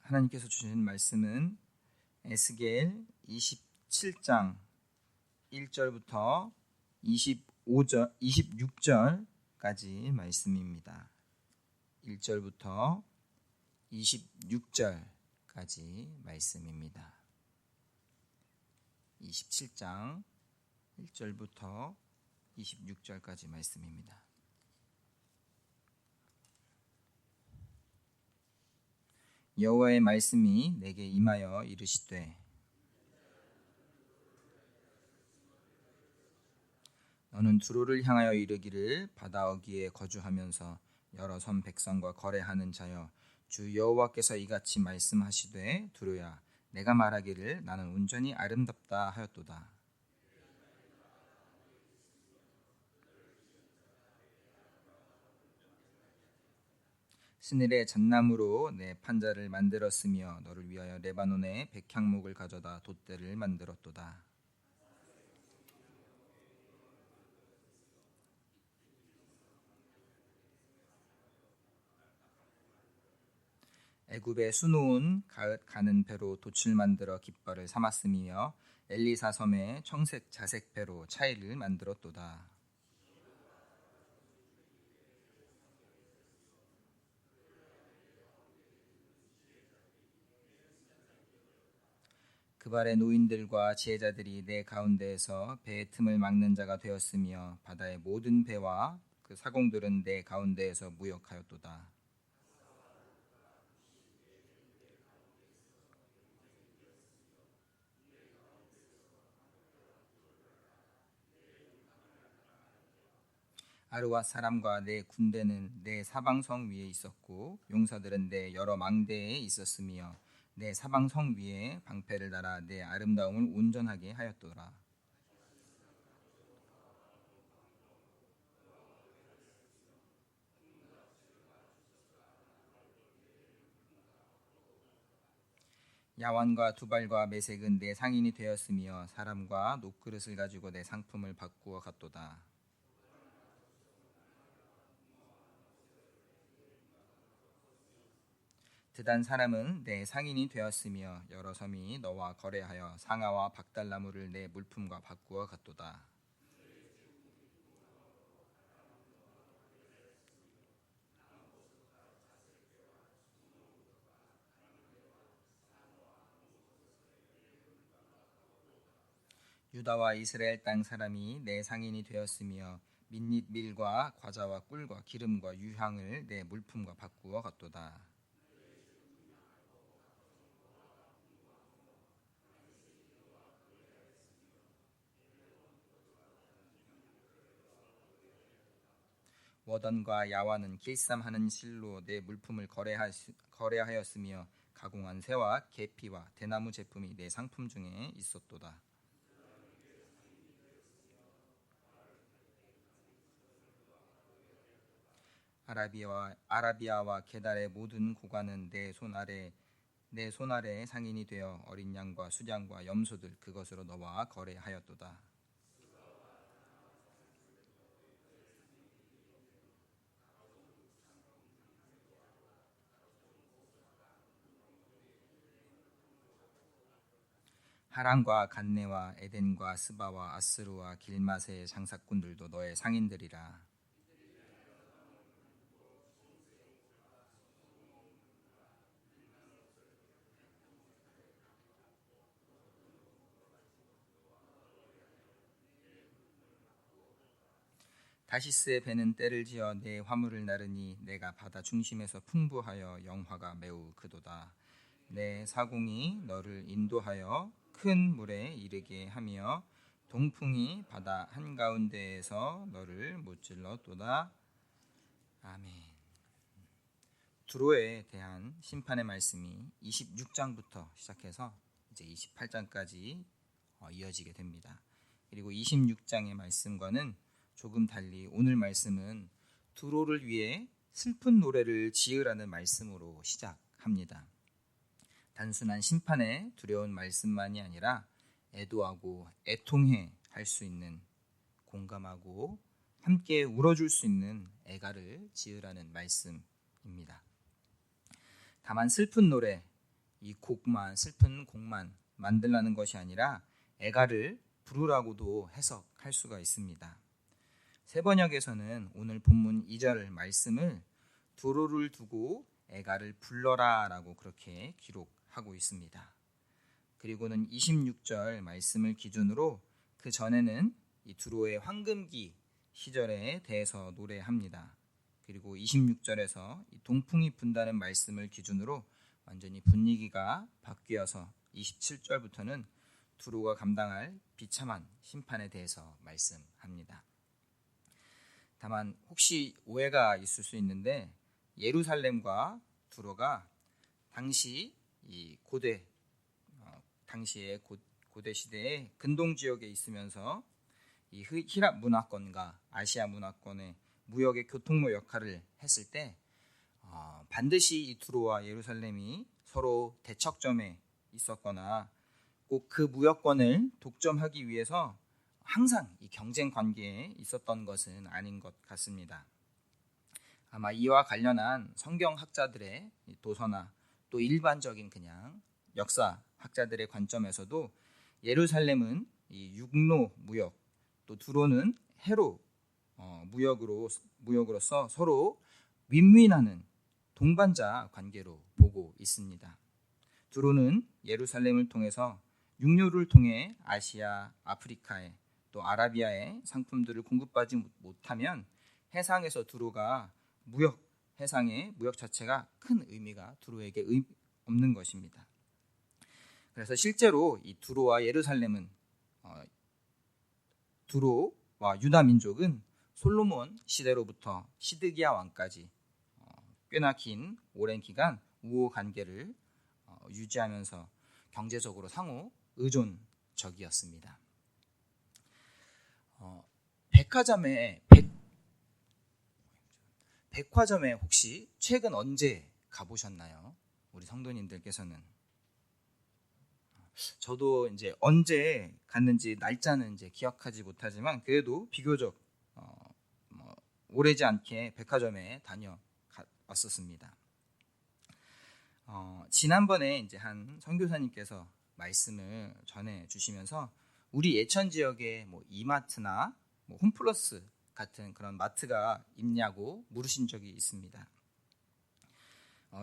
하나님께서 주신 말씀은 에스겔 27장 1절부터 26절까지 말씀입니다. 1절부터 26절까지 말씀입니다. 27장 1절부터 26절까지 말씀입니다. 여호와의 말씀이 내게 임하여 이르시되 너는 두로를 향하여 이르기를 바다 어귀에 거주하면서 여러 선 백성과 거래하는 자여 주 여호와께서 이같이 말씀하시되 두로야 내가 말하기를 나는 온전히 아름답다 하였도다. 스늘의 잣나무로 내 판자를 만들었으며 너를 위하여 레바논의 백향목을 가져다 돛대를 만들었도다. 애굽에 수놓은 가는 배로 돛을 만들어 깃발을 삼았으며 엘리사 섬에 청색 자색 배로 차일을 만들었도다. 그 발의 노인들과 지혜자들이 내 가운데에서 배의 틈을 막는 자가 되었으며 바다의 모든 배와 그 사공들은 내 가운데에서 무역하였도다. 아르왓 사람과 내 군대는 내 사방성 위에 있었고 용사들은 내 여러 망대에 있었으며 내 사방성 위에 방패를 달아 내 아름다움을 온전하게 하였도다. 야완과 두발과 메색은 내 상인이 되었으며 사람과 녹그릇을 가지고 내 상품을 바꾸어 갔도다. 드단 사람은 내 상인이 되었으며 여러 섬이 너와 거래하여 상아와 박달나무를 내 물품과 바꾸어 갔도다. 유다와 이스라엘 땅 사람이 내 상인이 되었으며 민닛 밀과 과자와 꿀과 기름과 유향을 내 물품과 바꾸어 갔도다. 워던과 야완은 길쌈하는 실로 내 물품을 거래하였으며 가공한 새와 계피와 대나무 제품이 내 상품 중에 있었도다. 아라비아와 게달의 모든 고관은 내 손 아래 상인이 되어 어린 양과 수양과 염소들 그것으로 너와 거래하였도다. 하란과 간네와 에덴과 스바와 아스루와 길마세의 장사꾼들도 너의 상인들이라. 다시스의 배는 떼를 지어 내 화물을 나르니 내가 바다 중심에서 풍부하여 영화가 매우 크도다. 내 사공이 너를 인도하여 큰 물에 이르게 하며 동풍이 바다 한가운데에서 너를 무찔렀도다. 아멘. 두로에 대한 심판의 말씀이 26장부터 시작해서 이제 28장까지 이어지게 됩니다. 그리고 26장의 말씀과는 조금 달리 오늘 말씀은 두로를 위해 슬픈 노래를 지으라는 말씀으로 시작합니다. 단순한 심판의 두려운 말씀만이 아니라 애도하고 애통해 할 수 있는, 공감하고 함께 울어줄 수 있는 애가를 지으라는 말씀입니다. 다만 슬픈 노래, 이 곡만 슬픈 곡만 만들라는 것이 아니라 애가를 부르라고도 해석할 수가 있습니다. 세번역에서는 오늘 본문 2절 말씀을 두로를 두고 애가를 불러라 라고 그렇게 기록하고 있습니다. 그리고는 26절 말씀을 기준으로 그 전에는 이 두로의 황금기 시절에 대해서 노래합니다. 그리고 26절에서 이 동풍이 분다는 말씀을 기준으로 완전히 분위기가 바뀌어서 27절부터는 두로가 감당할 비참한 심판에 대해서 말씀합니다. 다만 혹시 오해가 있을 수 있는데 예루살렘과 두로가 당시 이 당시의 고대 시대의 근동 지역에 있으면서 이 히랍 문화권과 아시아 문화권의 무역의 교통로 역할을 했을 때 반드시 이 두로와 예루살렘이 서로 대척점에 있었거나 꼭 그 무역권을 독점하기 위해서 항상 이 경쟁 관계에 있었던 것은 아닌 것 같습니다. 아마 이와 관련한 성경학자들의 도서나 또 일반적인 그냥 역사학자들의 관점에서도 예루살렘은 이 육로 무역, 또 두로는 해로 무역으로서 서로 윈윈하는 동반자 관계로 보고 있습니다. 두로는 예루살렘을 통해서 육로를 통해 아시아, 아프리카에 또 아라비아에 상품들을 공급받지 못하면 해상에서 두로가 해상의 무역 자체가 큰 의미가 두로에게 없는 것입니다. 그래서 실제로 이 두로와 예루살렘은 두로와 유다 민족은 솔로몬 시대로부터 시드기야 왕까지 꽤나 긴 오랜 기간 우호 관계를 유지하면서 경제적으로 상호 의존적이었습니다. 백화점에 혹시 최근 언제 가보셨나요? 우리 성도님들께서는. 저도 이제 언제 갔는지 날짜는 이제 기억하지 못하지만 그래도 비교적 오래지 않게 백화점에 다녀왔었습니다. 지난번에 이제 한 선교사님께서 말씀을 전해 주시면서 우리 예천 지역에 뭐 이마트나 뭐 홈플러스 같은 그런 마트가 있냐고 물으신 적이 있습니다.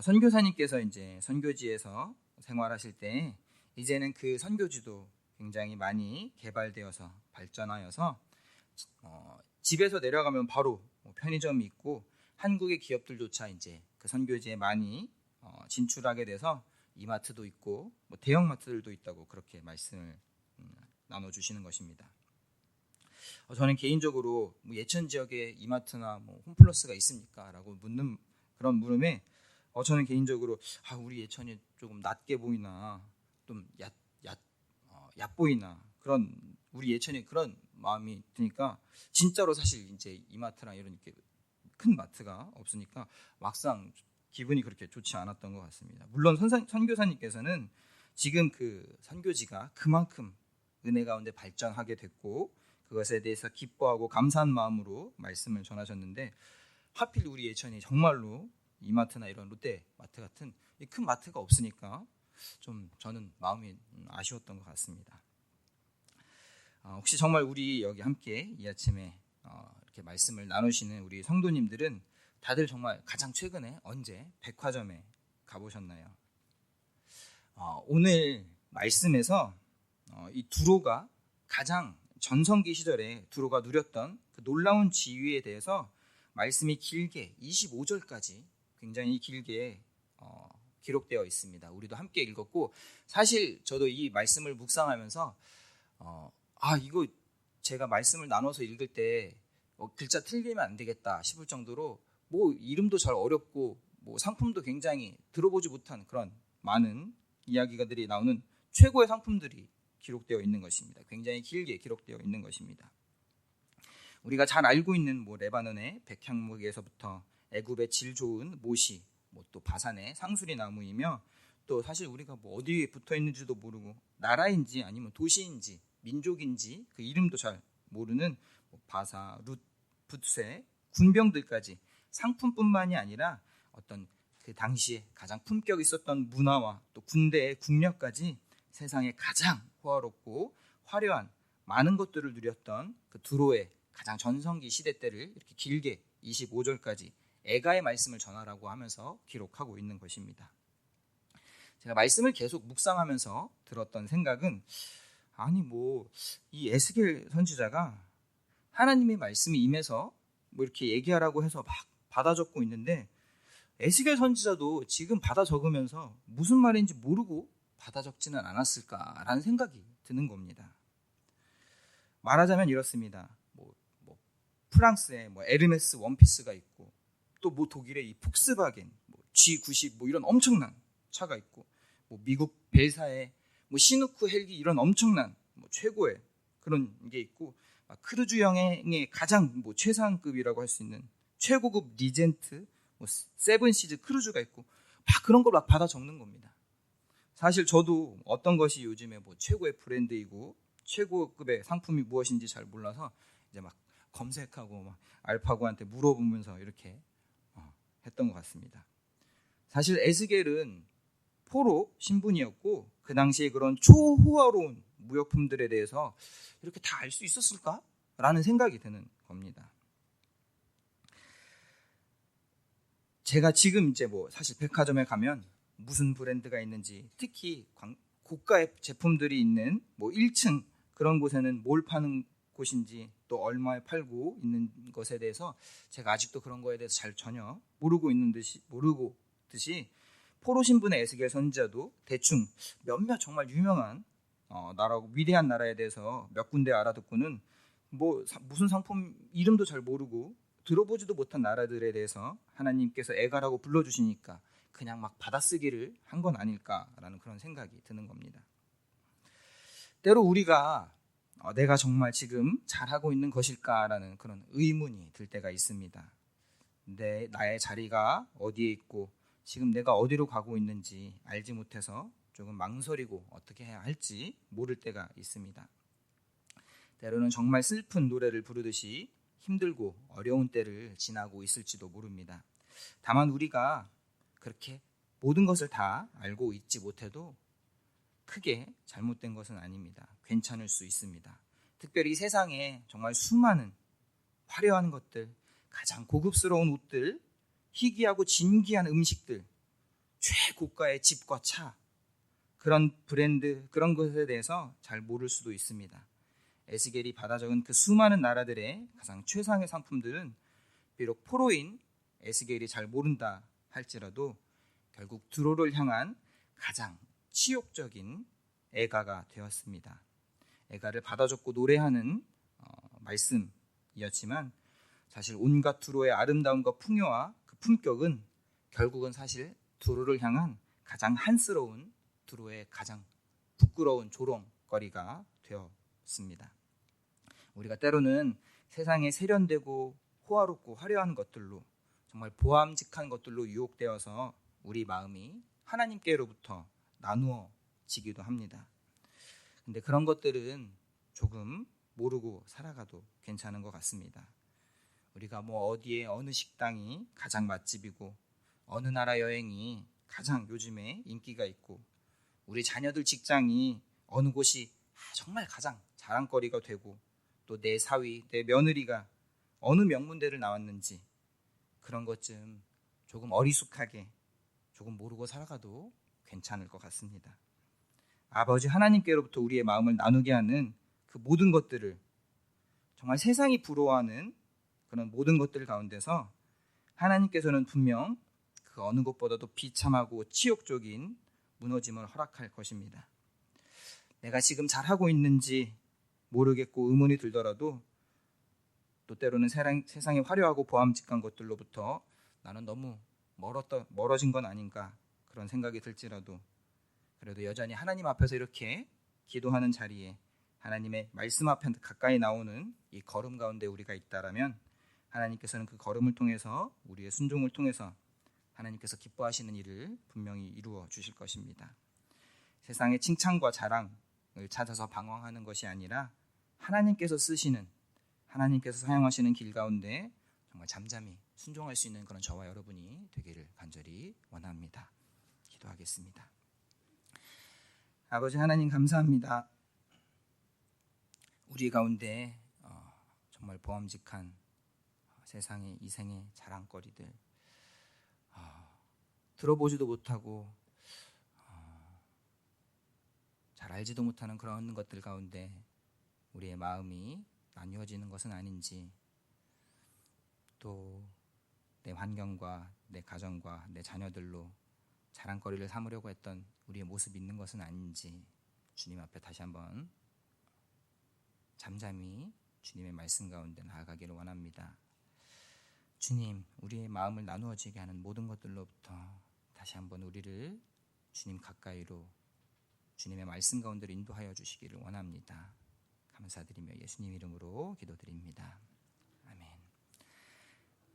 선교사님께서 이제 선교지에서 생활하실 때 이제는 그 선교지도 굉장히 많이 개발되어서 발전하여서 집에서 내려가면 바로 편의점이 있고 한국의 기업들조차 이제 그 선교지에 많이 진출하게 돼서 이마트도 있고 뭐 대형마트들도 있다고 그렇게 말씀을 나눠주시는 것입니다. 저는 개인적으로 뭐 예천 지역에 이마트나 뭐 홈플러스가 있습니까? 라고 묻는 그런 물음에 저는 개인적으로 우리 예천이 조금 낮게 보이나 좀 얕보이나 그런 우리 예천에 그런 마음이 드니까 진짜로 사실 이제 이마트나 이런 이렇게 큰 마트가 없으니까 막상 기분이 그렇게 좋지 않았던 것 같습니다. 물론 선교사님께서는 지금 그 선교지가 그만큼 은혜 가운데 발전하게 됐고 그것에 대해서 기뻐하고 감사한 마음으로 말씀을 전하셨는데 하필 우리 예천이 정말로 이마트나 이런 롯데마트 같은 큰 마트가 없으니까 좀 저는 마음이 아쉬웠던 것 같습니다. 혹시 정말 우리 여기 함께 이 아침에 이렇게 말씀을 나누시는 우리 성도님들은 다들 정말 가장 최근에 언제 백화점에 가보셨나요? 오늘 말씀에서 이 두로가 가장 전성기 시절에 두로가 누렸던 그 놀라운 지위에 대해서 말씀이 길게 25절까지 굉장히 길게 기록되어 있습니다. 우리도 함께 읽었고 사실 저도 이 말씀을 묵상하면서 이거 제가 말씀을 나눠서 읽을 때 글자 틀리면 안 되겠다 싶을 정도로 뭐 이름도 잘 어렵고 뭐 상품도 굉장히 들어보지 못한 그런 많은 이야기가들이 나오는 최고의 상품들이 기록되어 있는 것입니다. 굉장히 길게 기록되어 있는 것입니다. 우리가 잘 알고 있는 뭐 레바논의 백향목에서부터 애굽의 질 좋은 모시, 뭐 또 바산의 상수리 나무이며 또 사실 우리가 뭐 어디에 붙어 있는지도 모르고 나라인지 아니면 도시인지 민족인지 그 이름도 잘 모르는 바사, 룻, 붓쇠, 군병들까지 상품뿐만이 아니라 어떤 그 당시에 가장 품격 있었던 문화와 또 군대의 국력까지 세상에 가장 호화롭고 화려한 많은 것들을 누렸던 그 두로의 가장 전성기 시대 때를 이렇게 길게 25절까지 애가의 말씀을 전하라고 하면서 기록하고 있는 것입니다. 제가 말씀을 계속 묵상하면서 들었던 생각은 아니 이 에스겔 선지자가 하나님의 말씀이 임해서 이렇게 얘기하라고 해서 막 받아 적고 있는데 에스겔 선지자도 지금 받아 적으면서 무슨 말인지 모르고 받아 적지는 않았을까라는 생각이 드는 겁니다. 말하자면 이렇습니다. 프랑스에 에르메스 원피스가 있고 또 독일의 이 폭스바겐 G90 이런 엄청난 차가 있고 미국 벨사의 시누크 헬기 이런 엄청난 최고의 그런 게 있고 크루즈 여행의 가장 최상급이라고 할 수 있는 최고급 리젠트 세븐시즈 크루즈가 있고 막 그런 걸 막 받아 적는 겁니다. 사실 저도 어떤 것이 요즘에 최고의 브랜드이고 최고급의 상품이 무엇인지 잘 몰라서 이제 막 검색하고 막 알파고한테 물어보면서 이렇게 했던 것 같습니다. 사실 에스겔은 포로 신분이었고 그 당시에 그런 초호화로운 무역품들에 대해서 이렇게 다 알 수 있었을까라는 생각이 드는 겁니다. 제가 지금 이제 사실 백화점에 가면 무슨 브랜드가 있는지 특히 고가의 제품들이 있는 1층 그런 곳에는 뭘 파는 곳인지 또 얼마에 팔고 있는 것에 대해서 제가 아직도 그런 거에 대해서 잘 전혀 모르고 듯이 포로 신분의 에스겔 선지자도 대충 몇몇 정말 유명한 나라고 위대한 나라에 대해서 몇 군데 알아듣고는 무슨 상품 이름도 잘 모르고 들어보지도 못한 나라들에 대해서 하나님께서 애가라고 불러주시니까 그냥 막 받아쓰기를 한 건 아닐까라는 그런 생각이 드는 겁니다. 때로 우리가 내가 정말 지금 잘하고 있는 것일까라는 그런 의문이 들 때가 있습니다. 나의 자리가 어디에 있고 지금 내가 어디로 가고 있는지 알지 못해서 조금 망설이고 어떻게 해야 할지 모를 때가 있습니다. 때로는 정말 슬픈 노래를 부르듯이 힘들고 어려운 때를 지나고 있을지도 모릅니다. 다만 우리가 그렇게 모든 것을 다 알고 있지 못해도 크게 잘못된 것은 아닙니다. 괜찮을 수 있습니다. 특별히 세상에 정말 수많은 화려한 것들, 가장 고급스러운 옷들, 희귀하고 진귀한 음식들, 최고가의 집과 차, 그런 브랜드, 그런 것에 대해서 잘 모를 수도 있습니다. 에스겔이 받아 적은 그 수많은 나라들의 가장 최상의 상품들은 비록 포로인 에스겔이 잘 모른다 할지라도 결국 두로를 향한 가장 치욕적인 애가가 되었습니다. 애가를 받아 적고 노래하는 말씀이었지만 사실 온갖 두로의 아름다움과 풍요와 그 품격은 결국은 사실 두로를 향한 가장 한스러운 두로의 가장 부끄러운 조롱거리가 되었습니다. 우리가 때로는 세상에 세련되고 호화롭고 화려한 것들로 정말 보암직한 것들로 유혹되어서 우리 마음이 하나님께로부터 나누어지기도 합니다. 근데 그런 것들은 조금 모르고 살아가도 괜찮은 것 같습니다. 우리가 어디에 어느 식당이 가장 맛집이고 어느 나라 여행이 가장 요즘에 인기가 있고 우리 자녀들 직장이 어느 곳이 정말 가장 자랑거리가 되고 또 내 사위, 내 며느리가 어느 명문대를 나왔는지 그런 것 좀 조금 어리숙하게 조금 모르고 살아가도 괜찮을 것 같습니다. 아버지 하나님께로부터 우리의 마음을 나누게 하는 그 모든 것들을 정말 세상이 부러워하는 그런 모든 것들 가운데서 하나님께서는 분명 그 어느 것보다도 비참하고 치욕적인 무너짐을 허락할 것입니다. 내가 지금 잘하고 있는지 모르겠고 의문이 들더라도 또 때로는 세상의 화려하고 보암직한 것들로부터 나는 너무 멀어진 건 아닌가 그런 생각이 들지라도 그래도 여전히 하나님 앞에서 이렇게 기도하는 자리에 하나님의 말씀 앞에 가까이 나오는 이 걸음 가운데 우리가 있다라면 하나님께서는 그 걸음을 통해서 우리의 순종을 통해서 하나님께서 기뻐하시는 일을 분명히 이루어 주실 것입니다. 세상의 칭찬과 자랑을 찾아서 방황하는 것이 아니라 하나님께서 쓰시는 하나님께서 사용하시는 길 가운데 정말 잠잠히 순종할 수 있는 그런 저와 여러분이 되기를 간절히 원합니다. 기도하겠습니다. 아버지 하나님 감사합니다. 우리 가운데 정말 보암직한 세상의 이생의 자랑거리들, 들어보지도 못하고 잘 알지도 못하는 그런 것들 가운데 우리의 마음이 나뉘어지는 것은 아닌지, 또 내 환경과 내 가정과 내 자녀들로 자랑거리를 삼으려고 했던 우리의 모습이 있는 것은 아닌지 주님 앞에 다시 한번 잠잠히 주님의 말씀 가운데 나아가기를 원합니다. 주님, 우리의 마음을 나누어지게 하는 모든 것들로부터 다시 한번 우리를 주님 가까이로 주님의 말씀 가운데로 인도하여 주시기를 원합니다. 감사드리며 예수님 이름으로 기도드립니다. 아멘.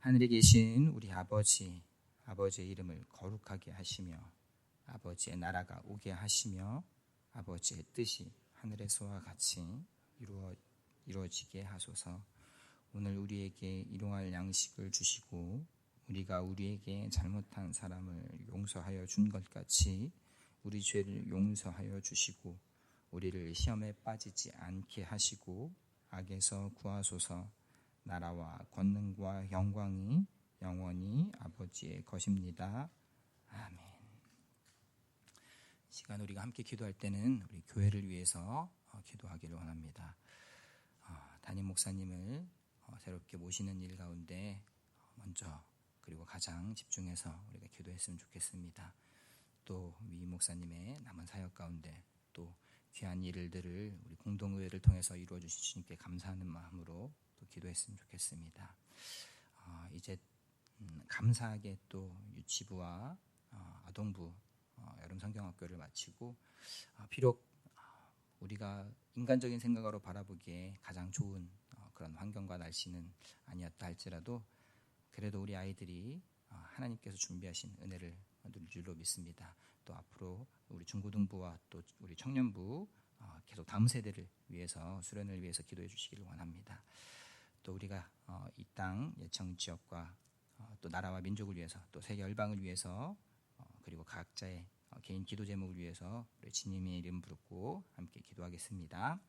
하늘에 계신 우리 아버지, 아버지의 이름을 거룩하게 하시며 아버지의 나라가 오게 하시며 아버지의 뜻이 하늘에서와 같이 이루어지게 하소서. 오늘 우리에게 일용할 양식을 주시고 우리가 우리에게 잘못한 사람을 용서하여 준 것 같이 우리 죄를 용서하여 주시고 우리를 시험에 빠지지 않게 하시고 악에서 구하소서. 나라와 권능과 영광이 영원히 아버지의 것입니다. 아멘. 시간 우리가 함께 기도할 때는 우리 교회를 위해서 기도하기를 원합니다. 담임 목사님을 새롭게 모시는 일 가운데 먼저 그리고 가장 집중해서 우리가 기도했으면 좋겠습니다. 또 위 목사님의 남은 사역 가운데 또 귀한 일들을 우리 공동의회를 통해서 이루어 주신 주님께 감사하는 마음으로 또 기도했으면 좋겠습니다. 이제 감사하게 또 유치부와 아동부 여름 성경학교를 마치고 비록 우리가 인간적인 생각으로 바라보기에 가장 좋은 그런 환경과 날씨는 아니었다 할지라도 그래도 우리 아이들이 하나님께서 준비하신 은혜를 누릴 줄로 믿습니다. 또 앞으로 우리 중고등부와 또 우리 청년부 계속 다음 세대를 위해서 수련을 위해서 기도해 주시기를 원합니다. 또 우리가 이 땅 예청 지역과 또 나라와 민족을 위해서 또 세계 열방을 위해서 그리고 각자의 개인 기도 제목을 위해서 우리 주님의 이름 부르고 함께 기도하겠습니다.